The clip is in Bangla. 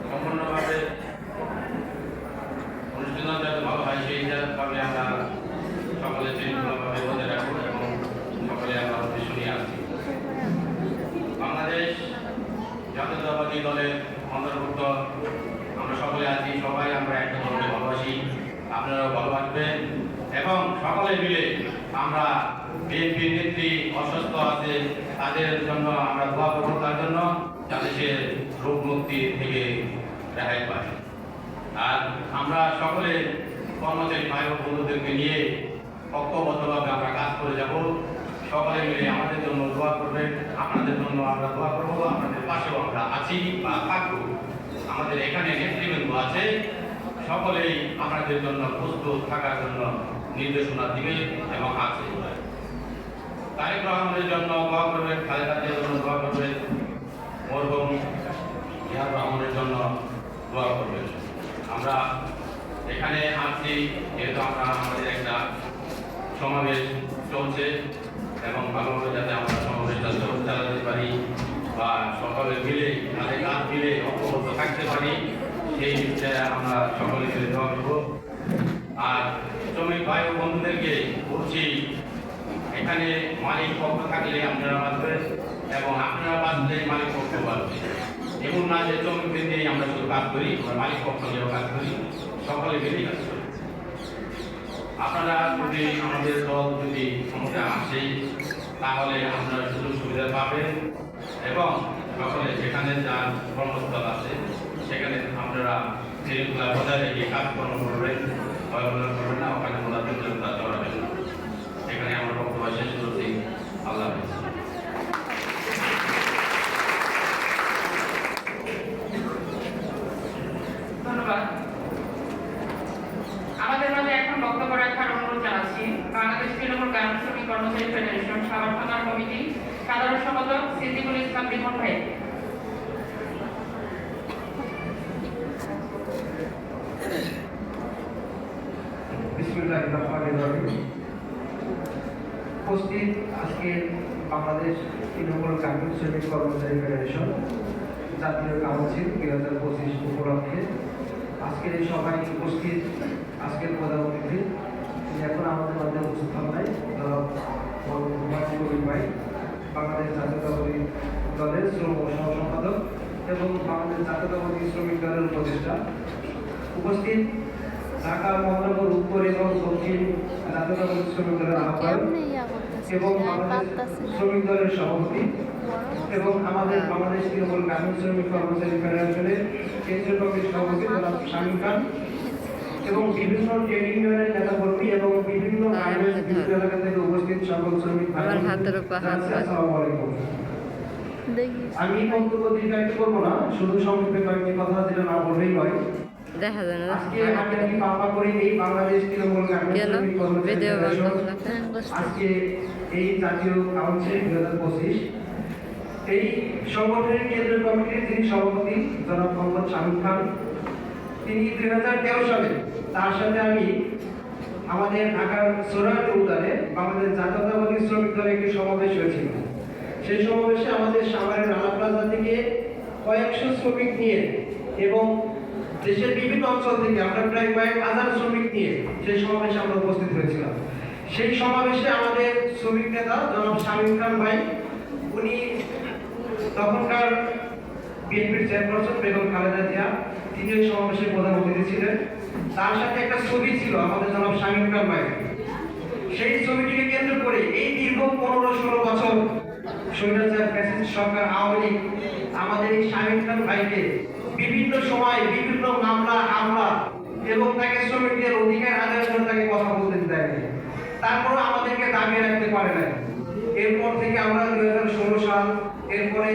সম্পূর্ণভাবে অনুষ্ঠিত যাতে ভালো হয় সেইভাবে আমরা সকলে শৃঙ্খলাভাবে বজায় রাখবো এবং সকলে আমরা উদ্দেশ্য নিয়ে আসছি। বাংলাদেশ জাতীয়তাবাদী দলের অন্তর্ভুক্ত আমরা সকলে আছি, সবাই আমরা একটা দলকে ভালোবাসি, আপনারাও ভালোবাসবেন এবং সকলে মিলে আমরা বিএনপি নেত্রী অসুস্থ আছে তাদের জন্য আমরা দোয়া করবো, তার জন্য যাতে সে রোগ মুক্তি থেকে রেহাই পায়। আর আমরা সকলে কর্মচারী ভাই ও বন্ধুদেরকে নিয়ে ঐক্যবদ্ধভাবে আমরা কাজ করে যাব। সকলে মিলে আমাদের জন্য দোয়া করবেন, আপনাদের জন্য আমরা দোয়া করবো, আপনাদের পাশেও আমরা আছি বা থাকবো। আমাদের এখানে নেতৃবৃন্দ আছে, সকলেই আপনাদের জন্য প্রস্তুত থাকার জন্য নির্দেশনা দিবে এবং আছে। তারেক রহমানের জন্য দোয়া করবেন, খালেদা জিয়ার জন্য দোয়া করবেন, মরহুম জিয়াউর রহমানের জন্য দোয়া করবেন। আমরা এখানে আছি যেহেতু আমরা আমাদের একটা সমাবেশ চলছে এবং ভালোভাবে যাতে আমরা সমাবেশটা চালাতে পারি বা সকলে মিলে তাদের কাজ মিলে ঐক্যবদ্ধ থাকতে পারি, সেই বিষয়ে আমরা সকলে মিলে দোয়া করব। আর শ্রমিক ভাই ও বন্ধুদেরকে বলছি, এখানে মালিক পক্ষ থাকলে আপনারা বাঁচবেন এবং আপনারা বাঁচলে মালিক পক্ষ বাঁচবে। এমন না যে শ্রমিকদের নিয়ে আমরা শুধু কাজ করি, মালিক পক্ষ নিয়েও কাজ করি, সকলে মিলেই কাজ করি। আপনারা যদি আমাদের দল যদি ক্ষমতা আসে তাহলে আপনারা সুযোগ সুবিধা পাবেন এবং সকলে যেখানে যার কর্মস্থল আছে সেখানে আপনারা শৃঙ্খলা বজায় রেখে কাজকর্ম করবেন, ভয়ভূতা করবেন না, ওখানে মোদাবিল্লা চড়াবেন না। এখানে আমরা বক্তব্য শেষ করছি। আল্লাহ হাফেজ। ধন্যবাদ। আমাদের মাঝে এখন বক্তব্য রাখার অনুরোধ জানাচ্ছি বাংলাদেশ তৃণমূল গার্মেন্টস শ্রমিক কর্মচারী ফেডারেশন সাভার থানার কমিটি সাধারণ সম্পাদক সিদ্দিকুল ইসলাম রিমন ভাই। উপস্থিত আজকে বাংলাদেশ তৃণমূল গার্মেন্টস শ্রমিক কর্মচারী ফেডারেশন জাতীয় কাউন্সিল 2025 উপলক্ষে আজকের এই সভায় উপস্থিত আজকের প্রধান অতিথি এখন আমাদের মধ্যে উপস্থিত নাই ভাই, বাংলাদেশ জাতীয়তাবাদী দলের শ্রম সহ সম্পাদক এবং বাংলাদেশ জাতীয়তাবাদী শ্রমিক দলের উপদেষ্টা, উপস্থিত ঢাকা মহানগর উত্তর এবং দক্ষিণ জাতীয়তাবাদী শ্রমিক দলের আহ্বায়ক এবং বাংলাদেশ শ্রমিক দলের সভাপতি এবং আমাদের বাংলাদেশ তৃণমূল গার্মেন্টস শ্রমিক কর্মচারী ফেডারেশনের কেন্দ্রীয় কমিটির সভাপতি জনাব শামীম খান এবং বিভিন্ন ট্রেড ইউনিয়নের নেতাকর্মী এবং বিভিন্ন এলাকা থেকে উপস্থিত সকল শ্রমিক ভাই আসসালামু আলাইকুম। আমি বক্তব্য দীর্ঘায়িত করবো না, শুধু সংক্ষেপে কয়েকটি কথা যেটা না বললেই নয়। আজকে আমি পাপা করি এই বাংলাদেশ তৃণমূল গার্মেন্টস শ্রমিক কর্মচারী ফেডারেশন আজকে এই জাতীয় কাউন্সিল 2025 এই সংগঠনের কেন্দ্রীয় কমিটির যিনি সভাপতি জনাব মোহাম্মদ শামীম খান, তিনি 2013 সালে তার সাথে আমি আমাদের ঢাকার সোহরাওয়ার্দী উদ্যানে বাংলাদেশ জাতীয়তাবাদী শ্রমিক দলের একটি সমাবেশ হয়েছিল। সেই সমাবেশে আমাদের সাভারের রানা প্লাজা থেকে কয়েকশো শ্রমিক নিয়ে এবং দেশের বিভিন্ন অঞ্চল থেকে আমরা প্রায় 1000 শ্রমিক নিয়ে সেই সমাবেশে আমরা উপস্থিত হয়েছিলাম। সেই সমাবেশে আমাদের শ্রমিক নেতা জনাব শামীম খান ভাই, উনি তখনকার বিএনপির চেয়ারপারসন বেগম খালেদা জিয়া, তিনি ওই সমাবেশে প্রধান অতিথি ছিলেন। তার সাথে একটা ছবি ছিল আমাদের জনাব শামীম খান ভাই। সেই ছবিটিকে কেন্দ্র করে এই দীর্ঘ 15-16 বছর স্বৈরাচার ফ্যাসিস্ট সরকার আওয়ামী লীগ আমাদের এই শামীম খান ভাইকে বিভিন্ন সময় বিভিন্ন মামলা হামলা এবং তাকে শ্রমিকদের অধিকার আদায়ের জন্য তাকে কথা বলতে দেয়নি, তারপরে আমাদেরকে দাবিয়ে রাখতে পারে না। এরপর থেকে আমরা 2016 সাল, এরপরে